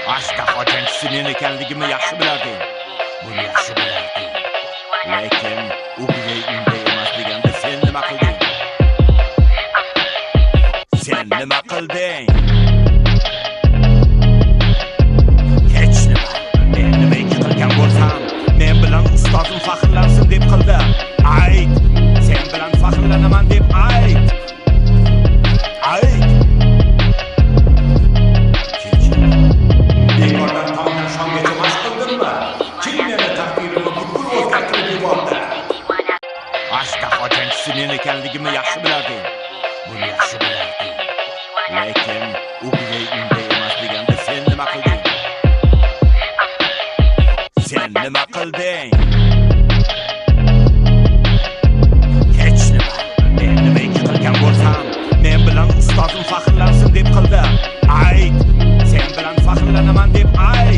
Aşka hocan senin ekanligimni yaxshi bilarding. Buni yaxshi bilarding. Lekin u bilayimda emas deganda sen nima qilding? Sen nima qilding? Hech nima. Men nimaga qilgan bo'lsam, men bilan ustozim faxrlansin deb qildi. Ayt, sen bilan faxrlanaman deb ayt. Ayt. Bekordan tomdan shomgacha mashq qildimmi? Kim meni taqdirimni butkul o'zgartirib yubordi? Aşka hojan senin ekanligimni yaxshi bilarding. Buni yaxshi bilarding. Lekin u bilayimda emas deganda sen nima qilding? Sen nima qilding? Hech nima. Men nimaga qilgan bo'lsam, men bilan ustozim faxrlansin deb qildi. Ayt, sen bilan faxrlanaman deb ayt.